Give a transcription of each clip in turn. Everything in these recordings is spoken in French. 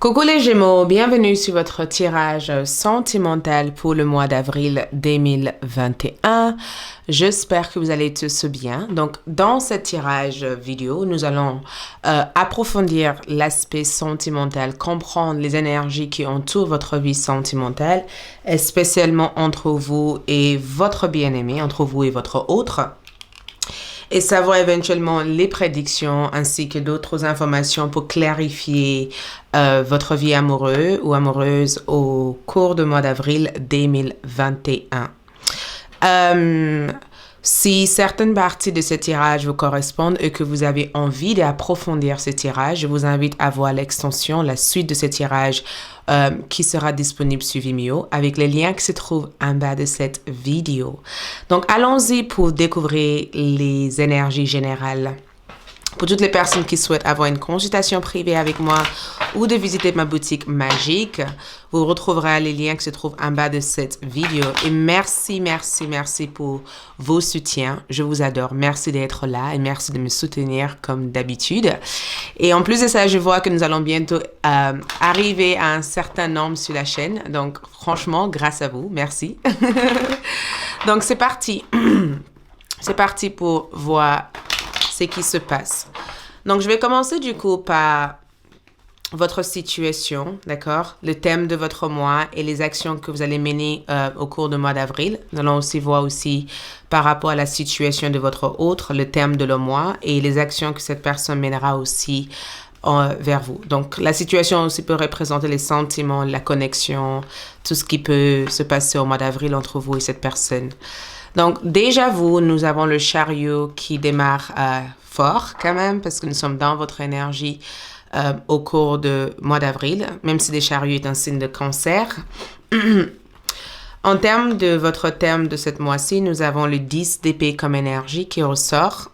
Coucou les Gémeaux, bienvenue sur votre tirage sentimental pour le mois d'avril 2021. J'espère que vous allez tous bien. Donc, dans ce tirage vidéo, nous allons approfondir l'aspect sentimental, comprendre les énergies qui entourent votre vie sentimentale, et spécialement entre vous et votre bien-aimé, entre vous et votre autre. Et savoir éventuellement les prédictions ainsi que d'autres informations pour clarifier votre vie amoureuse ou amoureuse au cours du mois d'avril 2021. Si certaines parties de ce tirage vous correspondent et que vous avez envie d'approfondir ce tirage, je vous invite à voir l'extension, la suite de ce tirage qui sera disponible sur Vimeo avec les liens qui se trouvent en bas de cette vidéo. Donc, allons-y pour découvrir les énergies générales. Pour toutes les personnes qui souhaitent avoir une consultation privée avec moi ou de visiter ma boutique magique, vous retrouverez les liens qui se trouvent en bas de cette vidéo. Et merci pour vos soutiens. Je vous adore. Merci d'être là et merci de me soutenir comme d'habitude. Et en plus de ça, je vois que nous allons bientôt arriver à un certain nombre sur la chaîne. Donc, franchement, grâce à vous. Merci. Donc, c'est parti. C'est parti pour voir ce qui se passe. Donc, je vais commencer du coup par votre situation, d'accord? Le thème de votre mois et les actions que vous allez mener au cours du mois d'avril. Nous allons aussi voir aussi par rapport à la situation de votre autre, le thème de le mois et les actions que cette personne mènera aussi vers vous. Donc, la situation aussi peut représenter les sentiments, la connexion, tout ce qui peut se passer au mois d'avril entre vous et cette personne. Donc, déjà nous avons le chariot qui démarre fort quand même parce que nous sommes dans votre énergie au cours du mois d'avril, même si le chariot est un signe de cancer. En termes de votre thème de cette mois-ci, nous avons le 10 d'épée comme énergie qui ressort.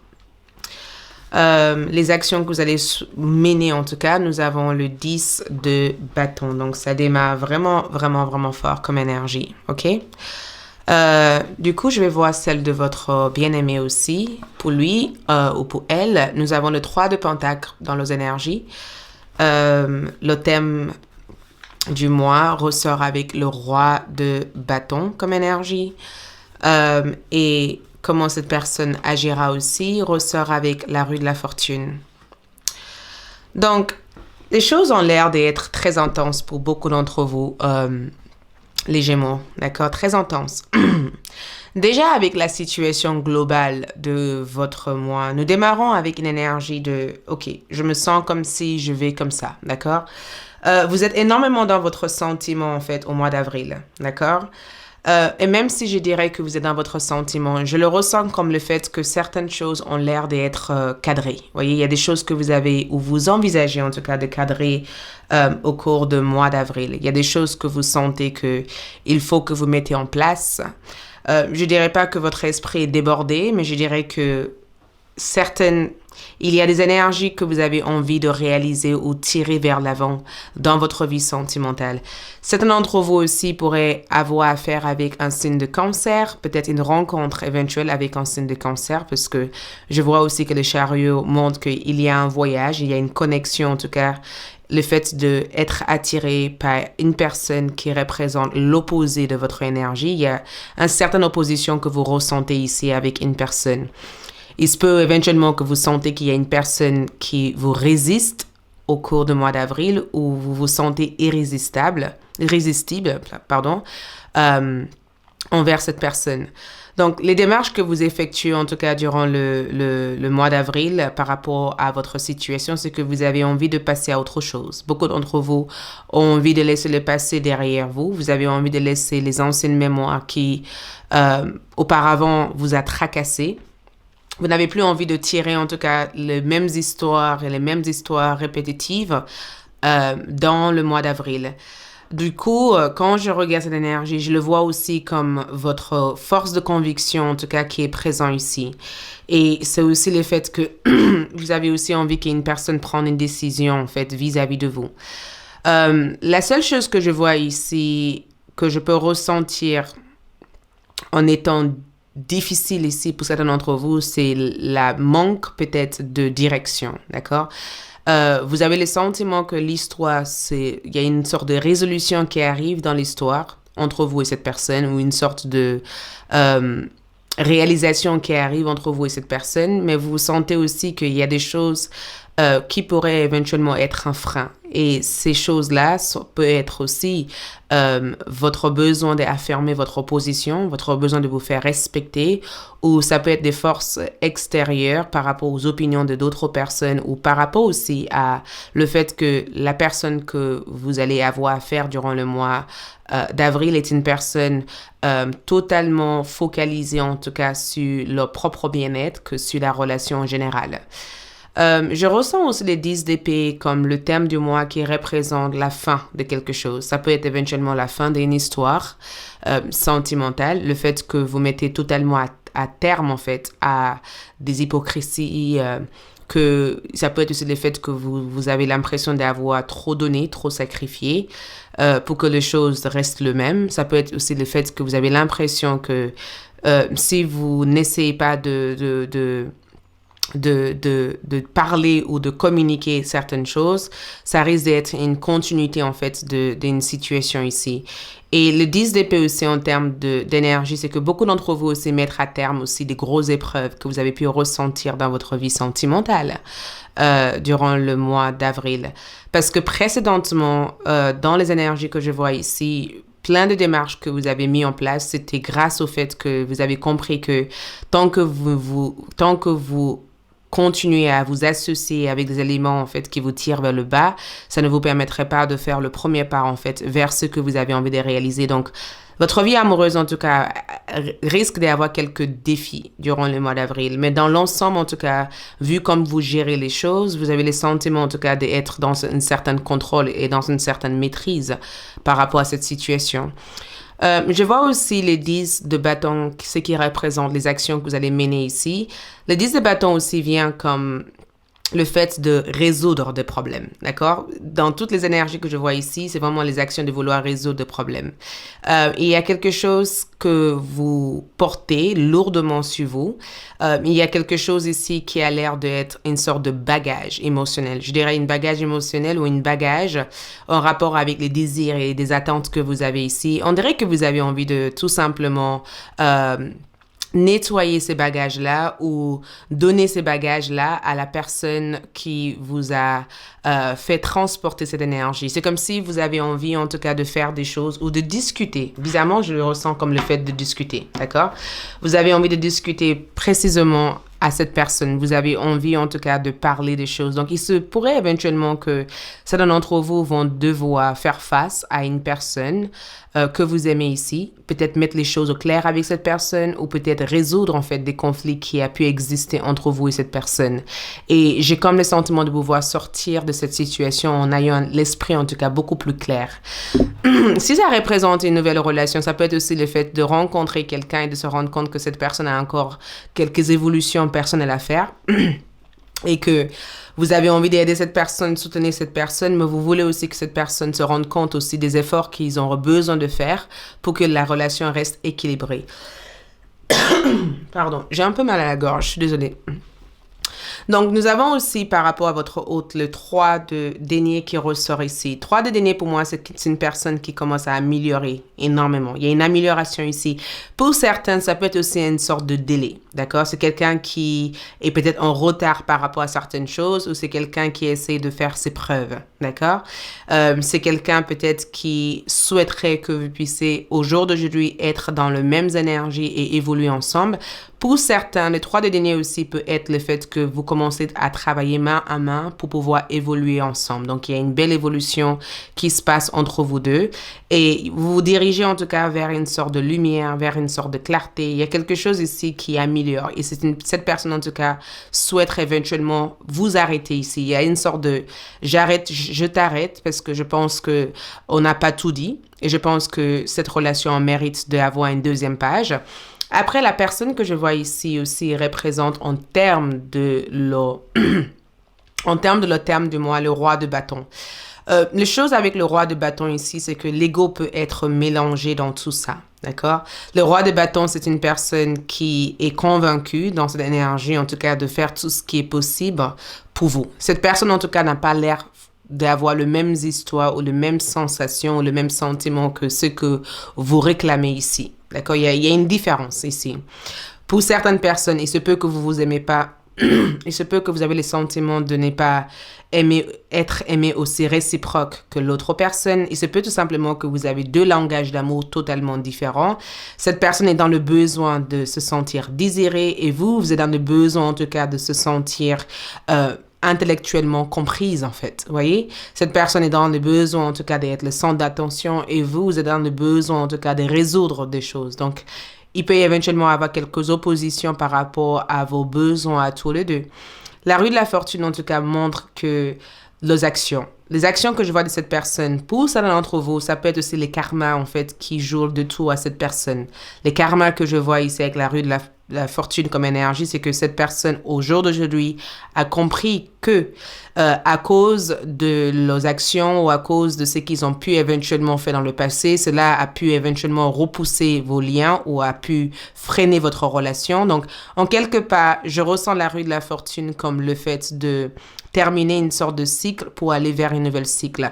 Les actions que vous allez mener, en tout cas, nous avons le 10 de bâton. Donc, ça démarre vraiment fort comme énergie. OK? Du coup, je vais voir celle de votre bien-aimé aussi. Pour lui ou pour elle, nous avons le 3 de pentacle dans nos énergies. Le thème du mois ressort avec le roi de bâton comme énergie. Et comment cette personne agira aussi ressort avec la rue de la fortune. Donc, les choses ont l'air d'être très intenses pour beaucoup d'entre vous. Les Gémeaux, d'accord? Très intense. Déjà, avec la situation globale de votre mois, nous démarrons avec une énergie de « Ok, je me sens comme si je vais comme ça », d'accord? Vous êtes énormément dans votre sentiment, en fait, au mois d'avril, d'accord? Et même si je dirais que vous êtes dans votre sentiment, je le ressens comme le fait que certaines choses ont l'air d'être cadrées. Vous voyez, il y a des choses que vous avez, ou vous envisagez en tout cas de cadrer au cours du mois d'avril. Il y a des choses que vous sentez qu'il faut que vous mettez en place. Je dirais pas que votre esprit est débordé, mais je dirais que il y a des énergies que vous avez envie de réaliser ou tirer vers l'avant dans votre vie sentimentale. Certains d'entre vous aussi pourraient avoir affaire avec un signe de cancer, peut-être une rencontre éventuelle avec un signe de cancer, parce que je vois aussi que le chariot montre qu'il y a un voyage, il y a une connexion en tout cas. Le fait d'être attiré par une personne qui représente l'opposé de votre énergie, il y a une certaine opposition que vous ressentez ici avec une personne. Il se peut éventuellement que vous sentez qu'il y a une personne qui vous résiste au cours du mois d'avril ou vous vous sentez irrésistible, envers cette personne. Donc, les démarches que vous effectuez, en tout cas durant le mois d'avril par rapport à votre situation, c'est que vous avez envie de passer à autre chose. Beaucoup d'entre vous ont envie de laisser le passé derrière vous. Vous avez envie de laisser les anciennes mémoires qui, auparavant, vous a tracassé. Vous n'avez plus envie de tirer, en tout cas, les mêmes histoires répétitives dans le mois d'avril. Du coup, quand je regarde cette énergie, je le vois aussi comme votre force de conviction, en tout cas, qui est présent ici. Et c'est aussi le fait que vous avez aussi envie qu'une personne prenne une décision, en fait, vis-à-vis de vous. La seule chose que je vois ici, que je peux ressentir en étant difficile ici pour certains d'entre vous, c'est la manque peut-être de direction, d'accord? Vous avez le sentiment que l'histoire, il y a une sorte de résolution qui arrive dans l'histoire entre vous et cette personne, ou une sorte de réalisation qui arrive entre vous et cette personne, mais vous sentez aussi qu'il y a des choses qui pourraient éventuellement être un frein. Et ces choses-là peut être aussi votre besoin d'affirmer votre position, votre besoin de vous faire respecter, ou ça peut être des forces extérieures par rapport aux opinions de d'autres personnes, ou par rapport aussi à le fait que la personne que vous allez avoir affaire durant le mois d'avril est une personne totalement focalisée en tout cas sur leur propre bien-être que sur la relation en général. Je ressens aussi les 10 d'épée comme le thème du mois qui représente la fin de quelque chose. Ça peut être éventuellement la fin d'une histoire sentimentale, le fait que vous mettez totalement à terme en fait à des hypocrisies, que ça peut être aussi le fait que vous avez l'impression d'avoir trop donné, trop sacrifié pour que les choses restent les mêmes. Ça peut être aussi le fait que vous avez l'impression que si vous n'essayez pas de parler ou de communiquer certaines choses, ça risque d'être une continuité en fait d'une situation ici. Et le 10 d'épée aussi en termes d'énergie, c'est que beaucoup d'entre vous aussi mettent à terme aussi des grosses épreuves que vous avez pu ressentir dans votre vie sentimentale durant le mois d'avril. Parce que précédemment, dans les énergies que je vois ici, plein de démarches que vous avez mis en place, c'était grâce au fait que vous avez compris que tant que vous continuez à vous associer avec des éléments en fait qui vous tirent vers le bas, ça ne vous permettrait pas de faire le premier pas en fait vers ce que vous avez envie de réaliser. Donc votre vie amoureuse en tout cas risque d'avoir quelques défis durant le mois d'avril, mais dans l'ensemble en tout cas, vu comme vous gérez les choses, vous avez le sentiment en tout cas d'être dans un certain contrôle et dans une certaine maîtrise par rapport à cette situation. Je vois aussi les 10 de bâton, ce qui représente les actions que vous allez mener ici. Le 10 de bâton aussi vient comme le fait de résoudre des problèmes, d'accord? Dans toutes les énergies que je vois ici, c'est vraiment les actions de vouloir résoudre des problèmes. Il y a quelque chose que vous portez lourdement sur vous. Il y a quelque chose ici qui a l'air d'être une sorte de bagage émotionnel. Je dirais une bagage émotionnel ou une bagage en rapport avec les désirs et les attentes que vous avez ici. On dirait que vous avez envie de tout simplement nettoyer ces bagages-là ou donner ces bagages-là à la personne qui vous a fait transporter cette énergie. C'est comme si vous avez envie, en tout cas, de faire des choses ou de discuter. Bizarrement, je le ressens comme le fait de discuter, d'accord? Vous avez envie de discuter précisément à cette personne. Vous avez envie, en tout cas, de parler des choses. Donc, il se pourrait éventuellement que certains d'entre vous vont devoir faire face à une personne que vous aimez ici. Peut-être mettre les choses au clair avec cette personne ou peut-être résoudre, en fait, des conflits qui a pu exister entre vous et cette personne. Et j'ai comme le sentiment de pouvoir sortir de cette situation en ayant l'esprit, en tout cas, beaucoup plus clair. Si ça représente une nouvelle relation, ça peut être aussi le fait de rencontrer quelqu'un et de se rendre compte que cette personne a encore quelques évolutions personnelles à faire et que vous avez envie d'aider cette personne, soutenir cette personne, mais vous voulez aussi que cette personne se rende compte aussi des efforts qu'ils ont besoin de faire pour que la relation reste équilibrée. Pardon, j'ai un peu mal à la gorge, je suis désolée. Donc, nous avons aussi, par rapport à votre hôte, le 3 de denier qui ressort ici. 3 de denier, pour moi, c'est une personne qui commence à améliorer énormément. Il y a une amélioration ici. Pour certains, ça peut être aussi une sorte de délai, d'accord? C'est quelqu'un qui est peut-être en retard par rapport à certaines choses ou c'est quelqu'un qui essaie de faire ses preuves, d'accord? C'est quelqu'un peut-être qui souhaiterait que vous puissiez, au jour d'aujourd'hui, être dans les mêmes énergies et évoluer ensemble. Pour certains, le 3 de denier aussi peut être le fait que vous commencez à travailler main à main pour pouvoir évoluer ensemble. Donc, il y a une belle évolution qui se passe entre vous deux et vous vous dirigez en tout cas vers une sorte de lumière, vers une sorte de clarté. Il y a quelque chose ici qui améliore et cette personne en tout cas souhaiterait éventuellement vous arrêter ici. Il y a une sorte de j'arrête, je t'arrête parce que je pense que on n'a pas tout dit et je pense que cette relation mérite d'avoir une deuxième page. Après, la personne que je vois ici aussi représente en termes de le terme du mois, le roi de bâton. Les choses avec le roi de bâton ici, c'est que l'ego peut être mélangé dans tout ça, D'accord? Le roi de bâton, c'est une personne qui est convaincue dans cette énergie, en tout cas, de faire tout ce qui est possible pour vous. Cette personne, en tout cas, n'a pas l'air d'avoir les mêmes histoires ou les mêmes sensations ou les mêmes sentiments que ce que vous réclamez ici. D'accord? Il y a une différence ici. Pour certaines personnes, il se peut que vous vous aimez pas. Il se peut que vous avez le sentiment de ne pas être aimé aussi réciproque que l'autre personne. Il se peut tout simplement que vous avez deux langages d'amour totalement différents. Cette personne est dans le besoin de se sentir désirée et vous êtes dans le besoin en tout cas de se sentir intellectuellement comprise en fait. Vous voyez? Cette personne est dans le besoin en tout cas d'être le centre d'attention et vous êtes dans le besoin en tout cas de résoudre des choses. Donc, il peut éventuellement avoir quelques oppositions par rapport à vos besoins à tous les deux. La rue de la fortune, en tout cas, montre que les actions que je vois de cette personne, pour certains d'entre vous, ça peut être aussi les karmas, en fait, qui jouent de tout à cette personne. Les karmas que je vois ici avec la rue de la fortune comme énergie, c'est que cette personne, au jour d'aujourd'hui, a compris que à cause de leurs actions ou à cause de ce qu'ils ont pu éventuellement faire dans le passé, cela a pu éventuellement repousser vos liens ou a pu freiner votre relation. Donc, en quelque part, je ressens la rue de la fortune comme le fait de terminer une sorte de cycle pour aller vers une nouvelle cycle.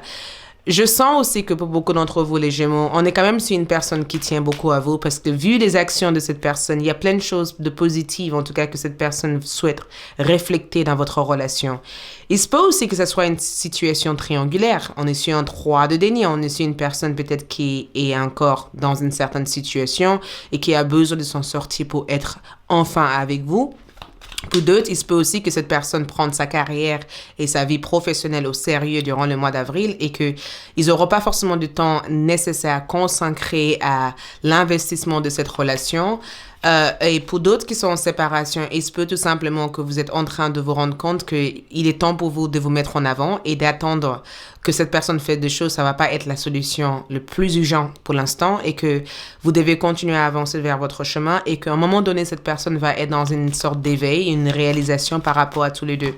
Je sens aussi que pour beaucoup d'entre vous, les Gémeaux, on est quand même sur une personne qui tient beaucoup à vous parce que vu les actions de cette personne, il y a plein de choses de positives, en tout cas, que cette personne souhaite refléter dans votre relation. Il se peut aussi que ce soit une situation triangulaire. On est sur un 3 de déni, on est sur une personne peut-être qui est encore dans une certaine situation et qui a besoin de s'en sortir pour être enfin avec vous. Pour d'autres, il se peut aussi que cette personne prenne sa carrière et sa vie professionnelle au sérieux durant le mois d'avril et qu'ils n'auront pas forcément du temps nécessaire à consacrer à l'investissement de cette relation. Et pour d'autres qui sont en séparation, il se peut tout simplement que vous êtes en train de vous rendre compte qu'il est temps pour vous de vous mettre en avant et d'attendre que cette personne fasse des choses. Ça va pas être la solution le plus urgente pour l'instant et que vous devez continuer à avancer vers votre chemin et qu'à un moment donné, cette personne va être dans une sorte d'éveil, une réalisation par rapport à tous les deux.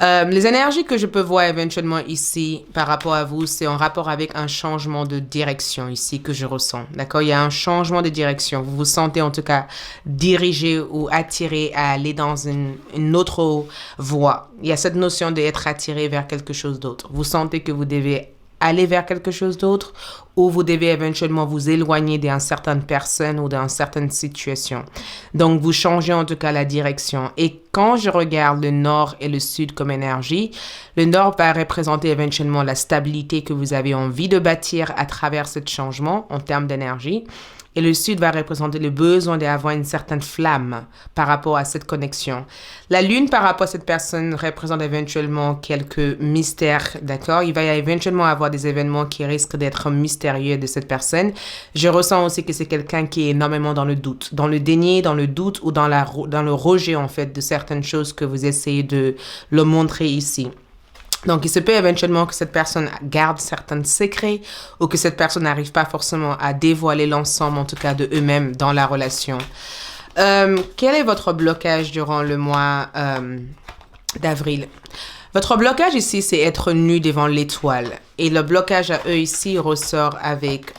Les énergies que je peux voir éventuellement ici par rapport à vous, c'est en rapport avec un changement de direction ici que je ressens. D'accord? Il y a un changement de direction. Vous vous sentez en tout cas dirigé ou attiré à aller dans une autre voie. Il y a cette notion d'être attiré vers quelque chose d'autre. Vous sentez que vous devez aller vers quelque chose d'autre ou vous devez éventuellement vous éloigner d'une certaine personne ou d'une certaine situation. Donc, vous changez en tout cas la direction. Et quand je regarde le nord et le sud comme énergie, le nord va représenter éventuellement la stabilité que vous avez envie de bâtir à travers ce changement en termes d'énergie. Et le sud va représenter le besoin d'avoir une certaine flamme par rapport à cette connexion. La lune par rapport à cette personne représente éventuellement quelques mystères, d'accord? Il va y éventuellement avoir des événements qui risquent d'être mystérieux de cette personne. Je ressens aussi que c'est quelqu'un qui est énormément dans le doute, dans le déni, dans le doute ou dans le rejet en fait de certaines choses que vous essayez de le montrer ici. Donc, il se peut éventuellement que cette personne garde certains secrets ou que cette personne n'arrive pas forcément à dévoiler l'ensemble, en tout cas, de eux-mêmes dans la relation. Quel est votre blocage durant le mois d'avril? Votre blocage ici, c'est être nu devant l'étoile. Et le blocage à eux ici ressort avec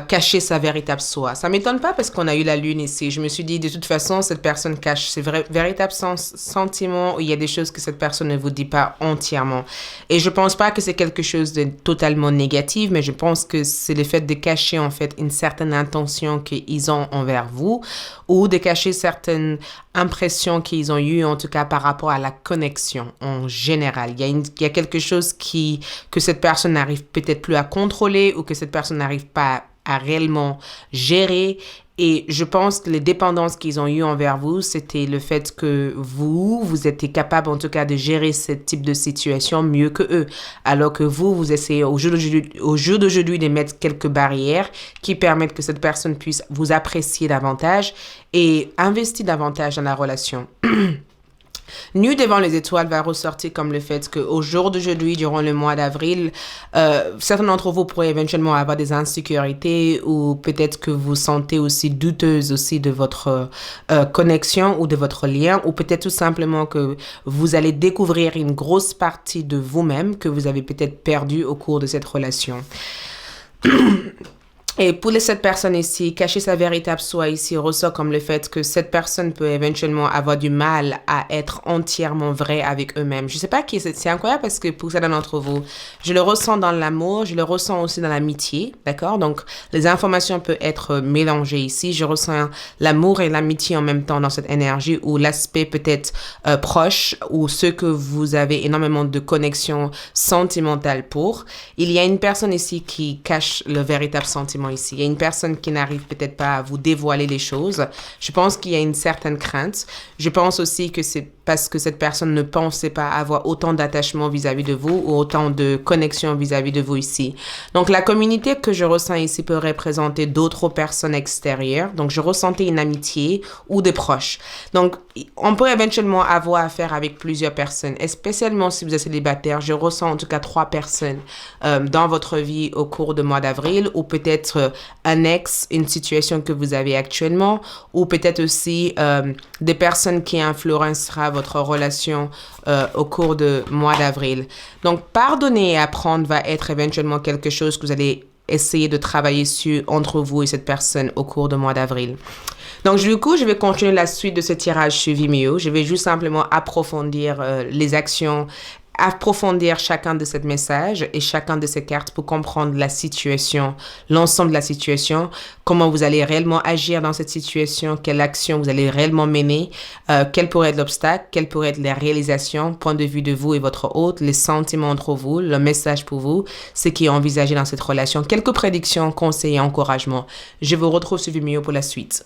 cacher sa véritable soi. Ça m'étonne pas parce qu'on a eu la lune ici. Je me suis dit, de toute façon, cette personne cache ses véritables sentiments. Il y a des choses que cette personne ne vous dit pas entièrement. Et je pense pas que c'est quelque chose de totalement négatif, mais je pense que c'est le fait de cacher, en fait, une certaine intention qu'ils ont envers vous ou de cacher certaines impressions qu'ils ont eues, en tout cas, par rapport à la connexion en général. Il y a quelque chose que cette personne n'arrive peut-être plus à contrôler ou que cette personne n'arrive pas à réellement gérer. Et je pense que les dépendances qu'ils ont eues envers vous, c'était le fait que vous étiez capable en tout cas de gérer ce type de situation mieux que eux. Alors que vous essayez au jour d'aujourd'hui de mettre quelques barrières qui permettent que cette personne puisse vous apprécier davantage et investir davantage dans la relation. Nu devant les étoiles va ressortir comme le fait qu'au jour d'aujourd'hui, durant le mois d'avril, certains d'entre vous pourraient éventuellement avoir des insécurités ou peut-être que vous sentez aussi douteuse aussi de votre connexion ou de votre lien ou peut-être tout simplement que vous allez découvrir une grosse partie de vous-même que vous avez peut-être perdue au cours de cette relation. Et pour cette personne ici, cacher sa véritable soi ici ressort comme le fait que cette personne peut éventuellement avoir du mal à être entièrement vrai avec eux-mêmes. Je sais pas qui c'est incroyable parce que pour certains d'entre vous, je le ressens dans l'amour, je le ressens aussi dans l'amitié, d'accord? Donc, les informations peuvent être mélangées ici. Je ressens l'amour et l'amitié en même temps dans cette énergie ou l'aspect peut-être proche ou ceux que vous avez énormément de connexion sentimentale pour. Il y a une personne ici qui cache le véritable sentiment ici. Il y a une personne qui n'arrive peut-être pas à vous dévoiler les choses. Je pense qu'il y a une certaine crainte. Je pense aussi que c'est parce que cette personne ne pensait pas avoir autant d'attachement vis-à-vis de vous ou autant de connexion vis-à-vis de vous ici. Donc, la communauté que je ressens ici peut représenter d'autres personnes extérieures. Donc, je ressentais une amitié ou des proches. Donc, on peut éventuellement avoir affaire avec plusieurs personnes, et spécialement si vous êtes célibataire. Je ressens en tout cas 3 personnes dans votre vie au cours du mois d'avril, ou peut-être un ex, une situation que vous avez actuellement, ou peut-être aussi des personnes qui influencera votre relation au cours du mois d'avril. Donc, pardonner et apprendre va être éventuellement quelque chose que vous allez essayer de travailler sur entre vous et cette personne au cours du mois d'avril. Donc, du coup, je vais continuer la suite de ce tirage sur Vimeo. Je vais juste simplement approfondir les actions, approfondir chacun de ces messages et chacun de ces cartes pour comprendre la situation, l'ensemble de la situation, comment vous allez réellement agir dans cette situation, quelle action vous allez réellement mener, quel pourrait être l'obstacle, quelle pourrait être la réalisation, point de vue de vous et votre hôte, les sentiments entre vous, le message pour vous, ce qui est envisagé dans cette relation, quelques prédictions, conseils et encouragements. Je vous retrouve sur Vimeo pour la suite.